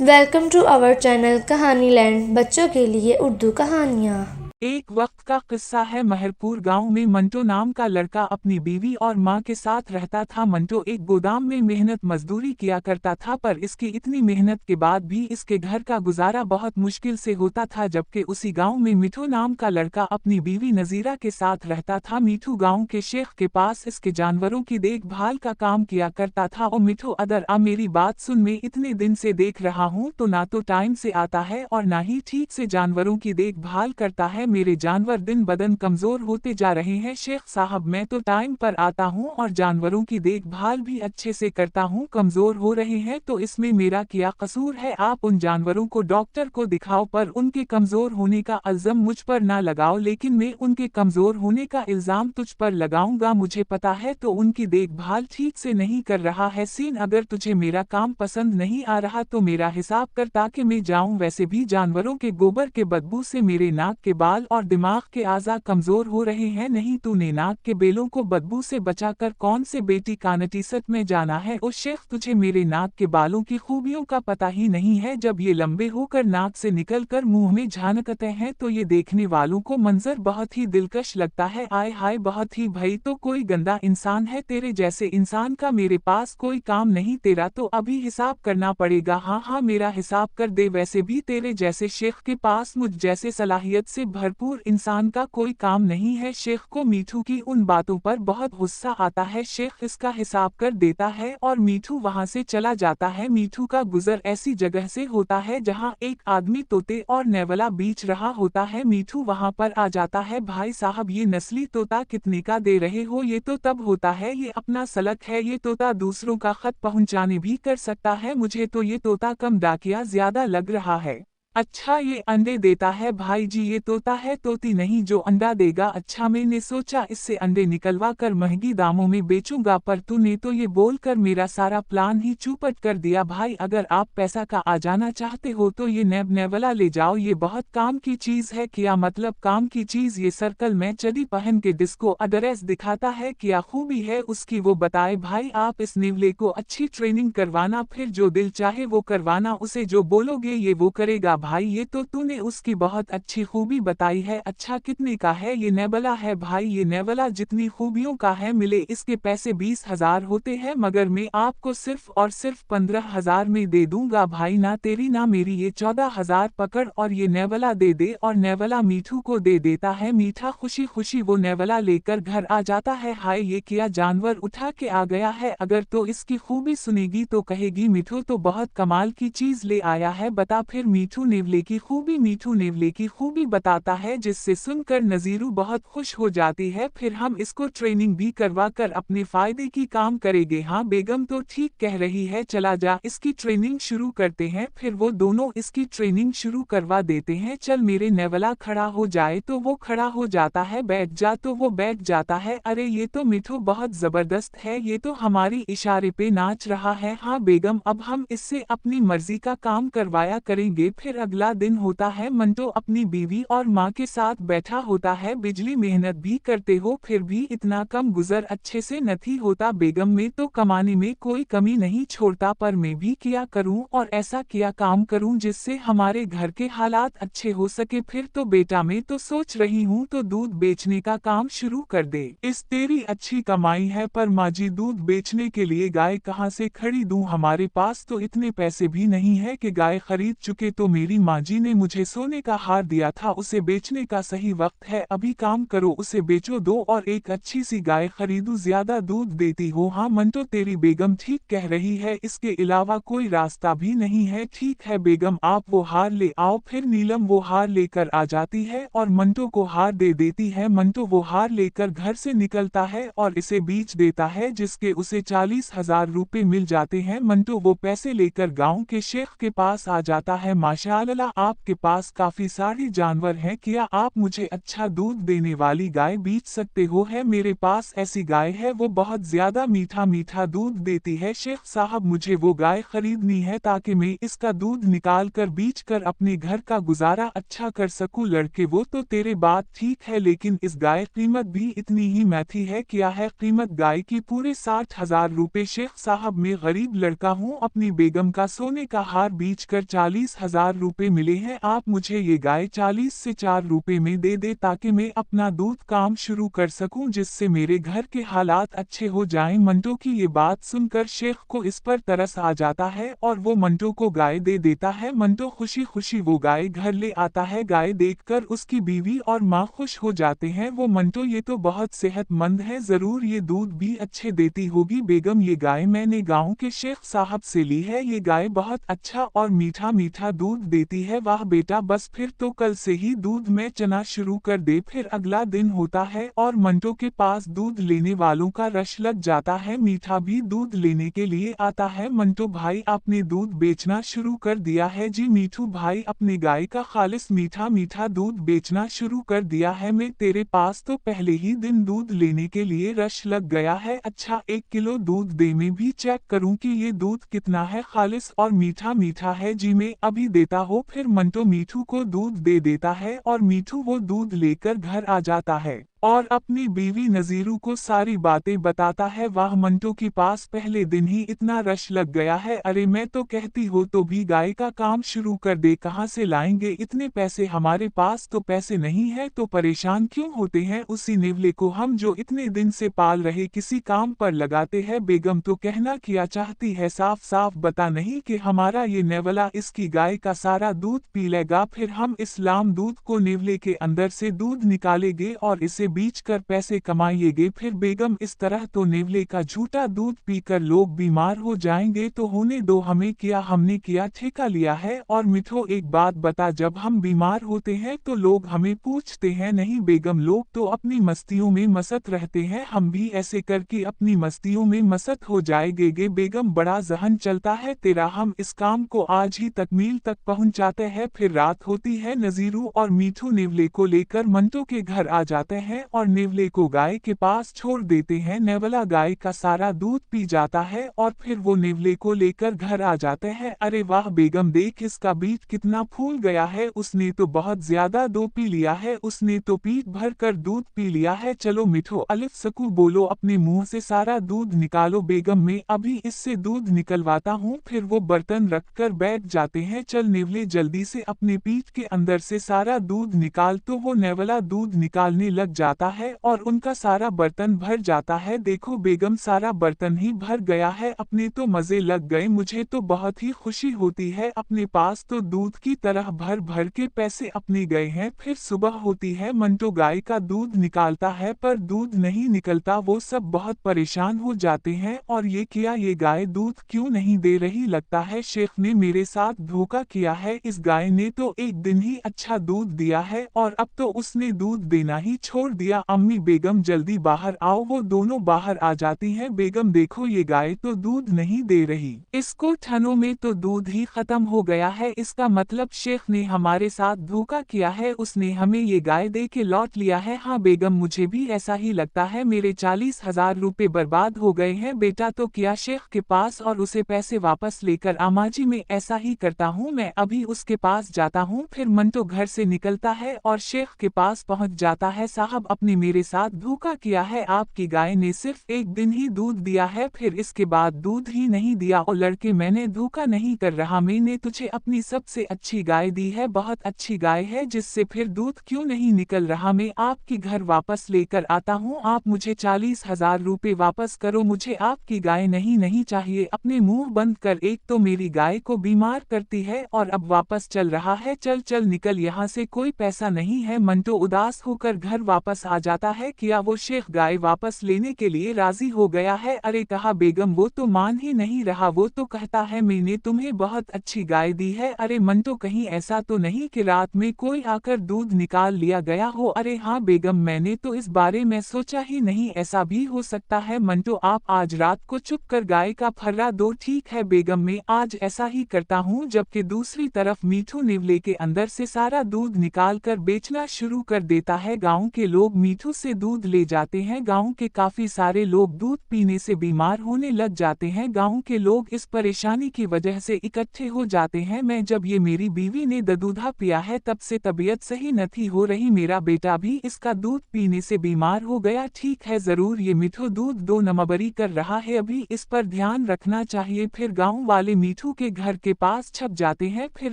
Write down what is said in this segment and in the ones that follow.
Welcome to our channel कहानी land. बच्चों के लिए उर्दू कहानियाँ। एक वक्त का किस्सा है। महरपुर गांव में मंटो नाम का लड़का अपनी बीवी और मां के साथ रहता था। मंटो एक गोदाम में मेहनत मजदूरी किया करता था, पर इसकी इतनी मेहनत के बाद भी इसके घर का गुजारा बहुत मुश्किल से होता था। जबकि उसी गांव में मिठू नाम का लड़का अपनी बीवी नजीरा के साथ रहता था। मिठू गांव के शेख के पास इसके जानवरों की देखभाल का काम किया करता था। और मिठू, अगर मेरी बात सुन, मैं इतने दिन से देख रहा हूँ तो ना तो टाइम से आता है और ना ही ठीक से जानवरों की देखभाल करता है। मेरे जानवर दिन बदन कमजोर होते जा रहे हैं। शेख साहब, मैं तो टाइम पर आता हूँ और जानवरों की देखभाल भी अच्छे से करता हूँ, कमजोर हो रहे हैं तो इसमें मेरा क्या कसूर है? आप उन जानवरों को डॉक्टर को दिखाओ, पर उनके कमजोर होने का इल्जाम मुझ पर ना लगाओ। लेकिन मैं उनके कमजोर होने का इल्जाम तुझ पर लगाऊंगा। मुझे पता है तो उनकी देखभाल ठीक से नहीं कर रहा है। सीन, अगर तुझे मेरा काम पसंद नहीं आ रहा तो मेरा हिसाब कर ताकि मैं जाऊं। वैसे भी जानवरों के गोबर के बदबू से मेरे नाक के बाल और दिमाग के आज़ा कमजोर हो रहे हैं। नहीं, तूने नाक के बेलों को बदबू से बचाकर कौन से बेटी का नतीसत में जाना है? ओ शेख, तुझे मेरे नाक के बालों की खूबियों का पता ही नहीं है। जब ये लंबे होकर नाक से निकलकर मुंह में झानकते हैं तो ये देखने वालों को मंजर बहुत ही दिलकश लगता है। आय हाय, बहुत ही। भाई तो कोई गंदा इंसान है, तेरे जैसे इंसान का मेरे पास कोई काम नहीं। तेरा तो अभी हिसाब करना पड़ेगा। हाँ हाँ, मेरा हिसाब कर दे। वैसे भी तेरे जैसे शेख के पास मुझ जैसे सलाहियत से भरपूर इंसान का कोई काम नहीं है। शेख को मीठू की उन बातों पर बहुत गुस्सा आता है। शेख इसका हिसाब कर देता है और मीठू वहां से चला जाता है। मीठू का गुजर ऐसी जगह से होता है जहां एक आदमी तोते और नेवला बेच रहा होता है। मीठू वहां पर आ जाता है। भाई साहब, ये नस्ली तोता कितने का दे रहे हो? ये तो तब होता है, ये अपना सलक है। ये तोता दूसरों का खत पहुंचाने भी कर सकता है। मुझे तो ये तोता कम डाकिया ज्यादा लग रहा है। अच्छा, ये अंडे देता है? भाई जी, ये तोता है, तोती नहीं जो अंडा देगा। अच्छा, मैंने सोचा इससे अंडे निकलवा कर महंगी दामों में बेचूंगा, पर तूने तो ये बोलकर मेरा सारा प्लान ही चौपट कर दिया। भाई, अगर आप पैसा का आ जाना चाहते हो तो ये नेवला ले जाओ, ये बहुत काम की चीज है। क्या मतलब काम की चीज? ये सर्कल में चड्डी पहन के डिस्को एड्रेस दिखाता है, क्या खूबी है उसकी वो बताए। भाई, आप इस नेवले को अच्छी ट्रेनिंग करवाना, फिर जो दिल चाहे वो करवाना, उसे जो बोलोगे ये वो करेगा। भाई, ये तो तूने उसकी बहुत अच्छी खूबी बताई है। अच्छा, कितने का है ये नेवला? है भाई, ये नेवला जितनी खूबियों का है मिले इसके पैसे 20,000 होते हैं, मगर मैं आपको सिर्फ और सिर्फ 15,000 में दे दूंगा। भाई, ना तेरी ना मेरी, ये 14,000 पकड़ और ये नेवला दे दे। और नेवला मीठू को दे देता है। मीठा खुशी खुशी वो नेवला लेकर घर आ जाता है। हाय, ये क्या जानवर उठा के आ गया है? अगर तो इसकी खूबी सुनेगी तो कहेगी मिठू तो बहुत कमाल की चीज ले आया है। बता फिर मीठू नेवले की खूबी। मीठू नेवले की खूबी बताता है, जिससे सुनकर नजीरू बहुत खुश हो जाती है। फिर हम इसको ट्रेनिंग भी करवा कर अपने फायदे की काम करेंगे। हाँ, बेगम तो ठीक कह रही है, चला जा इसकी ट्रेनिंग शुरू करते हैं। फिर वो दोनों इसकी ट्रेनिंग शुरू करवा देते हैं। चल मेरे नेवला, खड़ा हो जाए तो वो खड़ा हो जाता है, बैठ जा तो वो बैठ जाता है। अरे, ये तो मिठू बहुत जबरदस्त है, ये तो हमारी इशारे पे नाच रहा है। हाँ बेगम, अब हम इससे अपनी मर्जी का काम करवाया करेंगे। फिर अगला दिन होता है। मंटो अपनी बीवी और माँ के साथ बैठा होता है। बिजली, मेहनत भी करते हो फिर भी इतना कम गुजर अच्छे से नहीं होता। बेगम, में तो कमाने में कोई कमी नहीं छोड़ता, पर मैं भी क्या करूं और ऐसा क्या काम करूं जिससे हमारे घर के हालात अच्छे हो सके? फिर तो बेटा, मैं तो सोच रही हूँ तो दूध बेचने का काम शुरू कर दे। इस तेरी अच्छी कमाई है, पर माँ जी, दूध बेचने के लिए गाय कहाँ से खरीदूं? हमारे पास तो इतने पैसे भी नहीं है कि गाय खरीद चुके। तो मेरी माँ जी ने मुझे सोने का हार दिया था, उसे बेचने का सही वक्त है। अभी काम करो, उसे बेचो दो और एक अच्छी सी गाय खरीदूं, ज्यादा दूध देती हो। हाँ मंटो, तेरी बेगम ठीक कह रही है, इसके अलावा कोई रास्ता भी नहीं है। ठीक है बेगम, आप वो हार ले आओ। फिर नीलम वो हार लेकर आ जाती है और मंटो को हार दे देती है। मंटो वो हार लेकर घर से निकलता है और इसे बेच देता है, जिसके उसे 40,000 रुपए मिल जाते हैं। मंटो वो पैसे लेकर गांव के शेख के पास आ जाता है। माशाअल्लाह, लाला आपके पास काफी सारे जानवर हैं, क्या आप मुझे अच्छा दूध देने वाली गाय बेच सकते हो? है मेरे पास ऐसी गाय है, वो बहुत ज्यादा मीठा मीठा दूध देती है। शेख साहब मुझे वो गाय खरीदनी है ताकि मैं इसका दूध निकाल कर बेच कर अपने घर का गुजारा अच्छा कर सकूं। लड़के वो तो तेरे बात ठीक है, लेकिन इस गाय कीमत भी इतनी ही महंगी है। क्या है कीमत गाय की? पूरे 60,000 रुपए। शेख साहब मैं गरीब लड़का हूँ, अपनी बेगम का सोने का हार बेच कर 40,000 रुपए मिले हैं। आप मुझे ये गाय 40 से 4 रुपए में दे दे ताकि मैं अपना दूध काम शुरू कर सकूं, जिससे मेरे घर के हालात अच्छे हो जाएं। मंटो की ये बात सुनकर शेख को इस पर तरस आ जाता है और वो मंटो को गाय दे देता है। मंटो खुशी खुशी वो गाय घर ले आता है। गाय देखकर उसकी बीवी और माँ खुश हो जाते हैं। वो मंटो ये तो बहुत सेहतमंद है, जरूर ये दूध भी अच्छे देती होगी। बेगम ये गाय मैंने गांव के शेख साहब से ली है, ये गाय बहुत अच्छा और मीठा मीठा दूध देती है। वाह बेटा, बस फिर तो कल से ही दूध में चना शुरू कर दे। फिर अगला दिन होता है और मंटो के पास दूध लेने वालों का रश लग जाता है। मीठा भी दूध लेने के लिए आता है। मंटो भाई आपने दूध बेचना शुरू कर दिया है? जी मीठू भाई, अपनी गाय का खालिस मीठा मीठा दूध बेचना शुरू कर दिया है। मैं तेरे पास तो पहले ही दिन दूध लेने के लिए रश लग गया है। अच्छा 1 किलो दूध दे, मैं भी चेक करूं कि ये दूध कितना है, खालिस और मीठा मीठा है। जी मैं अभी देता हूँ। फिर मंटो मीठू को दूध दे देता है और मीठू वो दूध लेकर घर आ जाता है और अपनी बीवी नजीरू को सारी बातें बताता है। वाह, मंटो के पास पहले दिन ही इतना रश लग गया है। अरे मैं तो कहती हो तो भी गाय का काम शुरू कर दे, कहाँ से लाएंगे इतने पैसे? हमारे पास तो पैसे नहीं है, तो परेशान क्यों होते हैं? उसी नेवले को हम जो इतने दिन से पाल रहे किसी काम पर लगाते हैं। बेगम तो कहना क्या चाहती है, साफ साफ बता नहीं कि हमारा ये नेवला इसकी गाय का सारा दूध पी लेगा, फिर हम इस लाम दूध को नेवले के अंदर से दूध निकालेंगे और इसे बीच कर पैसे कमाएंगे। फिर बेगम इस तरह तो नेवले का झूठा दूध पीकर लोग बीमार हो जाएंगे, तो होने दो, हमें क्या, हमने क्या ठेका लिया है? और मिठो एक बात बता, जब हम बीमार होते हैं तो लोग हमें पूछते हैं नहीं बेगम, लोग तो अपनी मस्तियों में मस्त रहते हैं, हम भी ऐसे करके अपनी मस्तियों में मस्त हो जाएंगे। बेगम बड़ा जहन चलता है तेरा, हम इस काम को आज ही तकमील तक पहुंचाते हैं। फिर रात होती है। नजीरू और मीठू नेवले को लेकर मंटो के घर आ जाते हैं और नेवले को गाय के पास छोड़ देते हैं। नेवला गाय का सारा दूध पी जाता है और फिर वो नेवले को लेकर घर आ जाते हैं। अरे वाह बेगम, देख इसका बीट कितना फूल गया है, उसने तो बहुत ज्यादा दूध पी लिया है, उसने तो पीठ भर कर दूध पी लिया है। चलो मिठो अलिफ सकू बोलो, अपने मुंह से सारा दूध निकालो। बेगम मैं अभी इससे दूध निकलवाता हूँ। फिर वो बर्तन रखकर बैठ जाते हैं। चल नेवले जल्दी से अपने पीठ के अंदर से सारा दूध निकाल। तो वो नेवला दूध निकालने लग जाता है और उनका सारा बर्तन भर जाता है। देखो बेगम, सारा बर्तन ही भर गया है, अपने तो मजे लग गए, मुझे तो बहुत ही खुशी होती है। अपने पास तो दूध की तरह भर भर के पैसे अपने गए हैं। फिर सुबह होती है। मंटो गाय का दूध निकालता है पर दूध नहीं निकलता। वो सब बहुत परेशान हो जाते हैं और ये क्या, ये गाय दूध क्यों नहीं दे रही? लगता है शेख ने मेरे साथ धोखा किया है, इस गाय ने तो एक दिन ही अच्छा दूध दिया है और अब तो उसने दूध देना ही छोड़ दिया। अम्मी बेगम जल्दी बाहर आओ। वो दोनों बाहर आ जाती हैं। बेगम देखो ये गाय तो दूध नहीं दे रही, इसको ठनों में तो दूध ही खत्म हो गया है, इसका मतलब शेख ने हमारे साथ धोखा किया है, उसने हमें ये गाय दे के लौट लिया है। हाँ बेगम, मुझे भी ऐसा ही लगता है, मेरे 40,000 रुपए बर्बाद हो गए हैं। बेटा तो क्या शेख के पास और उसे पैसे वापस लेकर आमा जी मैं ऐसा ही करता हूँ, मैं अभी उसके पास जाता हूँ। फिर मंटो घर से निकलता है और शेख के पास पहुँच जाता है। साहब अपने मेरे साथ धोखा किया है, आपकी गाय ने सिर्फ एक दिन ही दूध दिया है, फिर इसके बाद दूध ही नहीं दिया। और लड़के मैंने धोखा नहीं कर रहा, मैंने तुझे अपनी सबसे अच्छी गाय दी है, बहुत अच्छी गाय है, जिससे फिर दूध क्यों नहीं निकल रहा? मैं आपकी घर वापस लेकर आता हूँ, आप मुझे 40,000 रुपए वापस करो, मुझे आपकी गाय नहीं चाहिए। अपने मुंह बंद कर, एक तो मेरी गाय को बीमार करती है और अब वापस चल रहा है, चल चल निकल यहाँ से, कोई पैसा नहीं है। मंटो उदास होकर घर वापस वापस आ जाता है। क्या वो शेख गाय वापस लेने के लिए राजी हो गया है? अरे कहा बेगम वो तो मान ही नहीं रहा, वो तो कहता है मैंने तुम्हें बहुत अच्छी गाय दी है। अरे मंटो कहीं ऐसा तो नहीं कि रात में कोई आकर दूध निकाल लिया गया हो? अरे हाँ बेगम मैंने तो इस बारे में सोचा ही नहीं, ऐसा भी हो सकता है। मंटो आप आज रात को चुप कर गाय का फर्रा दो। ठीक है बेगम मैं आज ऐसा ही करता हूँ। जबकि दूसरी तरफ मीठू नेवले के अंदर से सारा दूध निकाल कर बेचना शुरू कर देता है। गांव के लोग मीठू से दूध ले जाते हैं। गांव के काफी सारे लोग दूध पीने से बीमार होने लग जाते हैं। गांव के लोग इस परेशानी की वजह से इकट्ठे हो जाते हैं। मैं जब ये मेरी बीवी ने दूधा पिया है तब से तबीयत सही न थी हो रही, मेरा बेटा भी इसका दूध पीने से बीमार हो गया। ठीक है जरूर ये मीठू दूध दो नंबरी कर रहा है, अभी इस पर ध्यान रखना चाहिए। फिर गांव वाले मीठू के घर के पास छप जाते हैं। फिर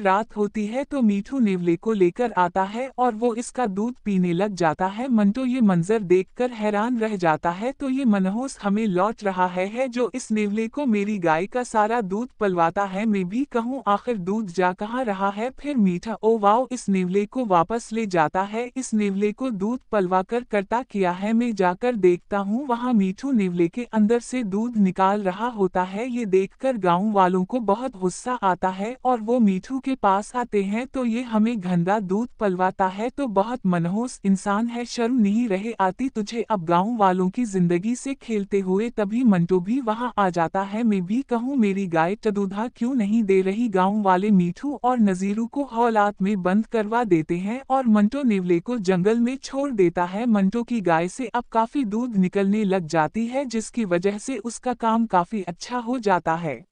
रात होती है तो मीठू नेवले को लेकर आता है और वो इसका दूध पीने लग जाता है। मंटो ये मंजर देखकर हैरान रह जाता है, तो ये मनहूस हमें लौट रहा है जो इस नेवले को मेरी गाय का सारा दूध पलवाता है। मैं भी कहूँ आखिर दूध जा कहाँ रहा है? फिर मीठा ओ वाओ इस नेवले को वापस ले जाता है। इस नेवले को दूध पलवा कर करता किया है? मैं जाकर देखता हूँ वहाँ मीठू नेवले के अंदर से दूध निकाल रहा होता है। ये देखकर गाँव वालों को बहुत गुस्सा आता है और वो मीठू के पास आते हैं तो ये हमें गंदा दूध पलवाता है, तो बहुत मनहूस इंसान है, शर्म नहीं रहे आती तुझे अब गाँव वालों की जिंदगी से खेलते हुए? तभी मंटो भी वहाँ आ जाता है। मैं भी कहूँ मेरी गाय दूधा क्यों नहीं दे रही? गाँव वाले मीठू और नजीरू को हौलात में बंद करवा देते हैं और मंटो नेवले को जंगल में छोड़ देता है। मंटो की गाय से अब काफी दूध निकलने लग जाती है जिसकी वजह से उसका काम काफी अच्छा हो जाता है।